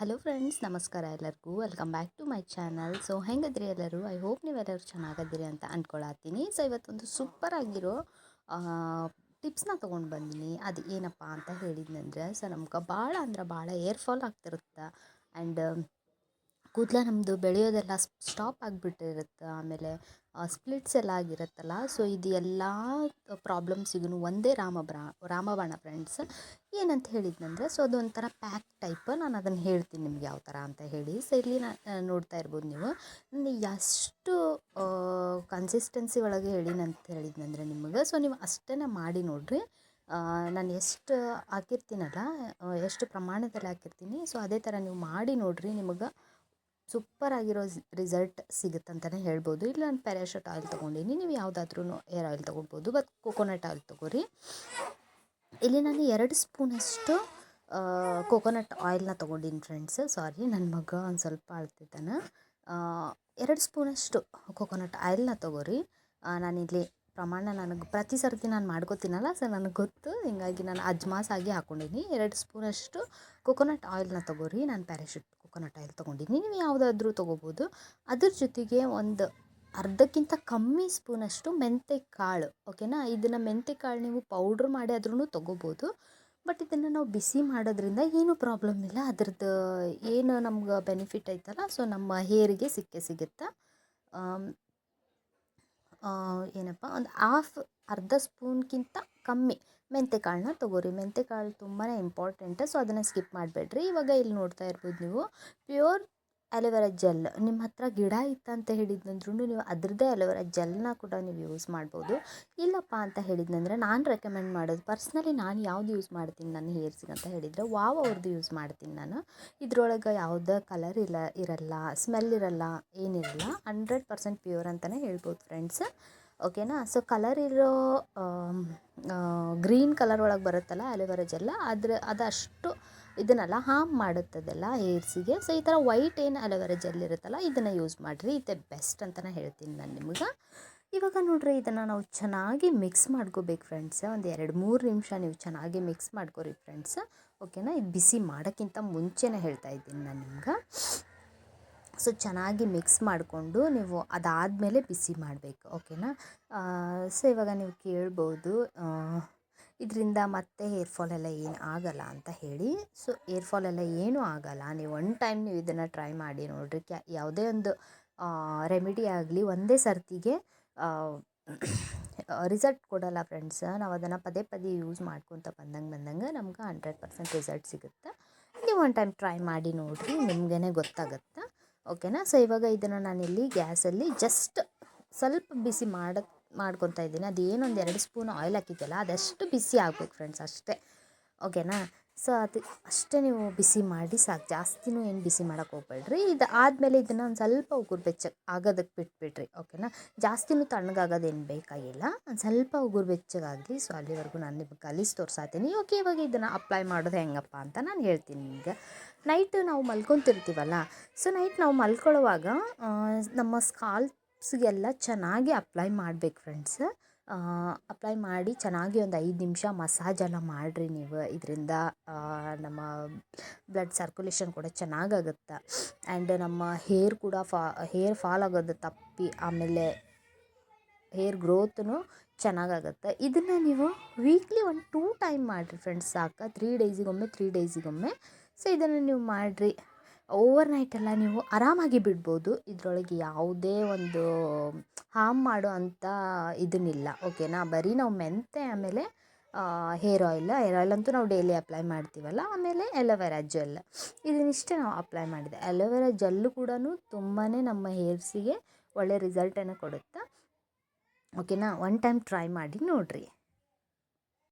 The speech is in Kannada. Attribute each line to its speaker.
Speaker 1: ಹಲೋ ಫ್ರೆಂಡ್ಸ್, ನಮಸ್ಕಾರ ಎಲ್ಲರಿಗೂ. Welcome back to my channel. So ಹೆಂಗದ್ರಿ ಎಲ್ಲರೂ? ಐ ಹೋಪ್ ನೀವೆಲ್ಲರೂ ಚೆನ್ನಾಗದಿರಿ ಅಂತ ಅಂದ್ಕೊಳತ್ತೀನಿ. ಸೊ ಇವತ್ತೊಂದು ಸೂಪರ್ ಆಗಿರೋ ಟಿಪ್ಸ್ನ ತೊಗೊಂಡು ಬಂದಿನಿ. ಅದು ಏನಪ್ಪ ಅಂತ ಹೇಳಿದ್ನಂದ್ರೆ, ಸೊ ನಮ್ಗೆ ಭಾಳ ಅಂದ್ರೆ ಭಾಳ ಏರ್ ಫಾಲ್ ಆಗ್ತಿರುತ್ತೆ. ಆ್ಯಂಡ್ ಕೂದಲ ನಮ್ಮದು ಬೆಳೆಯೋದೆಲ್ಲ ಸ್ಟಾಪ್ ಆಗಿಬಿಟ್ಟಿರುತ್ತೆ. ಆಮೇಲೆ ಸ್ಪ್ಲಿಟ್ಸ್ ಎಲ್ಲ ಆಗಿರುತ್ತಲ್ಲ. ಸೊ ಇದು ಎಲ್ಲ ಪ್ರಾಬ್ಲಮ್ಸಿಗೂ ಒಂದೇ ರಾಮಬಾಣ ಫ್ರೆಂಡ್ಸ್. ಏನಂತ ಹೇಳಿದ್ನಂದ್ರೆ, ಸೊ ಅದೊಂಥರ ಪ್ಯಾಕ್ ಟೈಪ್. ನಾನು ಅದನ್ನು ಹೇಳ್ತೀನಿ ನಿಮ್ಗೆ ಯಾವ ಥರ ಅಂತ ಹೇಳಿ. ಸೊ ಇಲ್ಲಿ ನೋಡ್ತಾ ಇರ್ಬೋದು ನೀವು. ನಾನು ಎಷ್ಟು ಕನ್ಸಿಸ್ಟೆನ್ಸಿ ಒಳಗೆ ಹೇಳಿನಂತ ಹೇಳಿದ್ನಂದ್ರೆ ನಿಮಗೆ, ಸೊ ನೀವು ಅಷ್ಟೇ ಮಾಡಿ ನೋಡಿರಿ. ನಾನು ಎಷ್ಟು ಹಾಕಿರ್ತೀನಲ್ಲ, ಎಷ್ಟು ಪ್ರಮಾಣದಲ್ಲಿ ಹಾಕಿರ್ತೀನಿ, ಸೊ ಅದೇ ಥರ ನೀವು ಮಾಡಿ ನೋಡಿರಿ. ನಿಮಗೆ ಸೂಪರ್ ಆಗಿರೋ ರಿಸಲ್ಟ್ ಸಿಗುತ್ತಂತಲೇ ಹೇಳ್ಬೋದು. ಇಲ್ಲಿ ನಾನು ಪ್ಯಾರಾಶೂಟ್ ಆಯಿಲ್ ತೊಗೊಂಡಿನಿ. ನೀವು ಯಾವುದಾದ್ರೂ ಏರ್ ಆಯಿಲ್ ತೊಗೊಳ್ಬೋದು, ಬಟ್ ಕೋಕೋನಟ್ ಆಯಿಲ್ ತೊಗೊರಿ. ಇಲ್ಲಿ ನಾನು 2 ಸ್ಪೂನಷ್ಟು ಕೋಕೋನಟ್ ಆಯಿಲ್ನ ತೊಗೊಂಡಿನಿ ಫ್ರೆಂಡ್ಸ್. ಸಾರಿ, ನನ್ನ ಮಗ ಒಂದು ಸ್ವಲ್ಪ ಅಳ್ತಿದ್ದಾನೆ. 2 ಸ್ಪೂನಷ್ಟು ಕೋಕೋನಟ್ ಆಯಿಲ್ನ ತೊಗೊರಿ. ನಾನಿಲ್ಲಿ ಪ್ರಮಾಣ ನನಗೆ ಪ್ರತಿ ಸರ್ತಿ ನಾನು ಮಾಡ್ಕೋತೀನಲ್ಲ, ಸೊ ನನಗೆ ಗೊತ್ತು. ಹೀಗಾಗಿ ನಾನು ಅಜ್ಮಾಸಾಗಿ ಹಾಕ್ಕೊಂಡಿನಿ. 2 ಸ್ಪೂನಷ್ಟು ಕೋಕೋನಟ್ ಆಯಿಲ್ನ ತೊಗೊರಿ. ನಾನು ಪ್ಯಾರಾಶೂಟ್ ಕೋಕೋನಟ್ ಆಯಿಲ್ ತೊಗೊಂಡಿನಿ. ನೀವು ಯಾವುದಾದ್ರೂ ತೊಗೋಬೋದು. ಅದ್ರ ಜೊತೆಗೆ ಒಂದು ಅರ್ಧಕ್ಕಿಂತ ಕಮ್ಮಿ ಸ್ಪೂನಷ್ಟು ಮೆಂತ್ಯ ಕಾಳು. ಓಕೆನಾ? ಇದನ್ನು ಮೆಂತ್ಯ ಕಾಳು ನೀವು ಪೌಡ್ರ್ ಮಾಡಿ ಆದ್ರೂ ತೊಗೋಬೋದು. ಬಟ್ ಇದನ್ನು ನಾವು ಬಿಸಿ ಮಾಡೋದ್ರಿಂದ ಏನೂ ಪ್ರಾಬ್ಲಮ್ ಇಲ್ಲ. ಅದ್ರದ್ದು ಏನು ನಮ್ಗೆ ಬೆನಿಫಿಟ್ ಐತಲ್ಲ, ಸೊ ನಮ್ಮ ಹೇರಿಗೆ ಸಿಗುತ್ತೆ. ಏನಪ್ಪ, ಒಂದು ಅರ್ಧ ಸ್ಪೂನ್ಗಿಂತ ಕಮ್ಮಿ ಮೆಂತ್ಯ ಕಾಳನ್ನ ತೊಗೋರಿ. ಮೆಂತ್ಯ ಕಾಳು ತುಂಬಾ ಇಂಪಾರ್ಟೆಂಟ್. ಸೊ ಅದನ್ನು ಸ್ಕಿಪ್ ಮಾಡಬೇಡ್ರಿ. ಇವಾಗ ಇಲ್ಲಿ ನೋಡ್ತಾ ಇರ್ಬೋದು ನೀವು, ಪ್ಯೂರ್ ಅಲೋವೆರಾ ಜೆಲ್. ನಿಮ್ಮ ಹತ್ರ ಗಿಡ ಇತ್ತಂತ ಹೇಳಿದ್ನಂದ್ರೂ ನೀವು ಅದ್ರದ್ದೇ ಅಲೋವೆರಾ ಜೆಲ್ನ ಕೂಡ ನೀವು ಯೂಸ್ ಮಾಡ್ಬೋದು. ಇಲ್ಲಪ್ಪ ಅಂತ ಹೇಳಿದ್ನಂದರೆ ನಾನು ರೆಕಮೆಂಡ್ ಮಾಡೋದು, ಪರ್ಸ್ನಲಿ ನಾನು ಯಾವ್ದು ಯೂಸ್ ಮಾಡ್ತೀನಿ ನನ್ನ ಹೇರ್ಸಿಗೆ ಅಂತ ಹೇಳಿದರೆ, ವಾವ್ ಅವ್ರದ್ದು ಯೂಸ್ ಮಾಡ್ತೀನಿ ನಾನು. ಇದ್ರೊಳಗೆ ಯಾವುದೇ ಕಲರ್ ಇರಲ್ಲ, ಸ್ಮೆಲ್ ಇರಲ್ಲ, ಏನಿರಲ್ಲ. 100% ಪ್ಯೂರ್ ಅಂತಲೇ ಹೇಳ್ಬೋದು ಫ್ರೆಂಡ್ಸ್. ಓಕೆನಾ? ಸೊ ಕಲರ್ ಇರೋ ಗ್ರೀನ್ ಕಲರ್ ಒಳಗೆ ಬರುತ್ತಲ್ಲ ಅಲೋವೆರಾ ಜೆಲ್ಲ, ಅದಷ್ಟು ಇದನ್ನೆಲ್ಲ ಹಾರ್ಮ್ ಮಾಡುತ್ತದೆಲ್ಲ ಹೇರ್ಸಿಗೆ. ಸೊ ಈ ಥರ ವೈಟ್ ಏನು ಅಲೋವೆರಾ ಜೆಲ್ ಇರುತ್ತಲ್ಲ, ಇದನ್ನು ಯೂಸ್ ಮಾಡಿರಿ. ಇದೇ ಬೆಸ್ಟ್ ಅಂತಲೇ ಹೇಳ್ತೀನಿ ನಾನು ನಿಮ್ಗೆ. ಇವಾಗ ನೋಡ್ರಿ, ಇದನ್ನು ನಾವು ಚೆನ್ನಾಗಿ ಮಿಕ್ಸ್ ಮಾಡ್ಕೋಬೇಕು ಫ್ರೆಂಡ್ಸ್. ಒಂದು 2-3 ನಿಮಿಷ ನೀವು ಚೆನ್ನಾಗಿ ಮಿಕ್ಸ್ ಮಾಡ್ಕೊರಿ ಫ್ರೆಂಡ್ಸ್. ಓಕೆನಾ? ಇದು ಬಿಸಿ ಮಾಡೋಕ್ಕಿಂತ ಮುಂಚೆನೇ ಹೇಳ್ತಾ ಇದ್ದೀನಿ ನಾನು ನಿಮ್ಗೆ. ಸೊ ಚೆನ್ನಾಗಿ ಮಿಕ್ಸ್ ಮಾಡಿಕೊಂಡು ನೀವು ಅದಾದಮೇಲೆ ಬಿಸಿ ಮಾಡಬೇಕು. ಓಕೆನಾ? ಸೊ ಇವಾಗ ನೀವು ಕೇಳ್ಬೋದು, ಇದರಿಂದ ಮತ್ತೆ ಹೇರ್ ಫಾಲ್ ಎಲ್ಲ ಏನು ಆಗಲ್ಲ ಅಂತ ಹೇಳಿ. ಸೊ ಹೇರ್ ಫಾಲ್ ಎಲ್ಲ ಏನೂ ಆಗಲ್ಲ. ನೀವು ಒನ್ ಟೈಮ್ ನೀವು ಇದನ್ನು ಟ್ರೈ ಮಾಡಿ ನೋಡಿರಿ. ಯಾವುದೇ ಒಂದು ರೆಮಿಡಿ ಆಗಲಿ ಒಂದೇ ಸರ್ತಿಗೆ ರಿಸಲ್ಟ್ ಕೊಡಲ್ಲ ಫ್ರೆಂಡ್ಸ್. ನಾವು ಅದನ್ನು ಪದೇ ಪದೇ ಯೂಸ್ ಮಾಡ್ಕೊತ ಬಂದಂಗೆ ನಮ್ಗೆ 100% ರಿಸಲ್ಟ್ ಸಿಗುತ್ತೆ. ನೀವು ಒನ್ ಟೈಮ್ ಟ್ರೈ ಮಾಡಿ ನೋಡಿರಿ, ನಿಮಗೇ ಗೊತ್ತಾಗುತ್ತೆ. ಓಕೆನಾ? ಸೊ ಇವಾಗ ಇದನ್ನು ನಾನಿಲ್ಲಿ ಗ್ಯಾಸಲ್ಲಿ ಜಸ್ಟ್ ಸ್ವಲ್ಪ ಬಿಸಿ ಮಾಡ್ಕೊತಾ ಇದ್ದೀನಿ. ಅದೇನೊಂದು 2 ಸ್ಪೂನ್ ಆಯಿಲ್ ಹಾಕಿದ್ದೆಲ್ಲ ಅದಷ್ಟು ಬಿಸಿ ಆಗಬೇಕು ಫ್ರೆಂಡ್ಸ್, ಅಷ್ಟೇ. ಓಕೆನಾ? ಸೊ ಅದು ಅಷ್ಟೇ ನೀವು ಬಿಸಿ ಮಾಡಿ ಸಾಕು. ಜಾಸ್ತಿನೂ ಏನು ಬಿಸಿ ಮಾಡೋಕ್ಕೆ ಹೋಗ್ಬೇಡ್ರಿ. ಇದು ಆದಮೇಲೆ ಇದನ್ನು ಒಂದು ಸ್ವಲ್ಪ ಉಗುರು ಬೆಚ್ಚಗೆ ಆಗೋದಕ್ಕೆ ಬಿಟ್ಬಿಡ್ರಿ. ಓಕೆನಾ? ಜಾಸ್ತಿನೂ ತಣ್ಣಗಾಗೋದೇನು ಬೇಕಾಗಿಲ್ಲ. ಒಂದು ಸ್ವಲ್ಪ ಉಗುರು ಬೆಚ್ಚಗಾಗಲಿ. ಸೊ ಅಲ್ಲಿವರೆಗೂ ನಾನು ನಿಮ್ಗೆ ಕಲಿಸಿ ತೋರಿಸ್ತೀನಿ. ಓಕೆ, ಇವಾಗ ಇದನ್ನು ಅಪ್ಲೈ ಮಾಡೋದು ಹೆಂಗಪ್ಪ ಅಂತ ನಾನು ಹೇಳ್ತೀನಿ ನಿಮಗೆ. ನೈಟ್ ನಾವು ಮಲ್ಕೊತಿರ್ತೀವಲ್ಲ, ಸೊ ನೈಟ್ ನಾವು ಮಲ್ಕೊಳ್ಳೋವಾಗ ನಮ್ಮ ಸ್ಕಾಲ್ಪ್ಸ್ಗೆಲ್ಲ ಚೆನ್ನಾಗಿ ಅಪ್ಲೈ ಮಾಡಬೇಕು ಫ್ರೆಂಡ್ಸ್. ಅಪ್ಲೈ ಮಾಡಿ ಚೆನ್ನಾಗಿ ಒಂದು 5 ನಿಮಿಷ ಮಸಾಜ್ ಎಲ್ಲ ಮಾಡಿರಿ ನೀವು. ಇದರಿಂದ ನಮ್ಮ ಬ್ಲಡ್ ಸರ್ಕ್ಯುಲೇಷನ್ ಕೂಡ ಚೆನ್ನಾಗಾಗುತ್ತೆ. ಆ್ಯಂಡ್ ನಮ್ಮ ಹೇರ್ ಕೂಡ ಹೇರ್ ಫಾಲ್ ಆಗೋದು ತಪ್ಪಿ, ಆಮೇಲೆ ಹೇರ್ ಗ್ರೋತೂ ಚೆನ್ನಾಗಾಗುತ್ತೆ. ಇದನ್ನು ನೀವು ವೀಕ್ಲಿ 1-2 ಟೈಮ್ ಮಾಡಿರಿ ಫ್ರೆಂಡ್ಸ್, ಸಾಕು. 3 ಡೇಸಿಗೊಮ್ಮೆ. ಸೊ ಇದನ್ನು ನೀವು ಮಾಡಿರಿ. ಓವರ್ ನೈಟೆಲ್ಲ ನೀವು ಆರಾಮಾಗಿ ಬಿಡ್ಬೋದು. ಇದರೊಳಗೆ ಯಾವುದೇ ಒಂದು ಹಾರ್ಮ್ ಮಾಡೋ ಅಂಥ ಇದನ್ನಿಲ್ಲ. ಓಕೆನಾ? ಬರೀ ನಾವು ಮೆಂತೆ, ಆಮೇಲೆ ಹೇರ್ ಆಯಿಲ್ ಅಂತೂ ನಾವು ಡೈಲಿ ಅಪ್ಲೈ ಮಾಡ್ತೀವಲ್ಲ, ಆಮೇಲೆ ಅಲೋವೆರಾ ಜೆಲ್, ಇದನ್ನಿಷ್ಟೇ ನಾವು ಅಪ್ಲೈ ಮಾಡಿದೆ. ಅಲೋವೆರಾ ಜೆಲ್ಲು ಕೂಡ ತುಂಬಾ ನಮ್ಮ ಹೇರ್ಸಿಗೆ ಒಳ್ಳೆ ರಿಸಲ್ಟನ್ನು ಕೊಡುತ್ತೆ. ಓಕೆನಾ? ಒನ್ ಟೈಮ್ ಟ್ರೈ ಮಾಡಿ ನೋಡಿರಿ.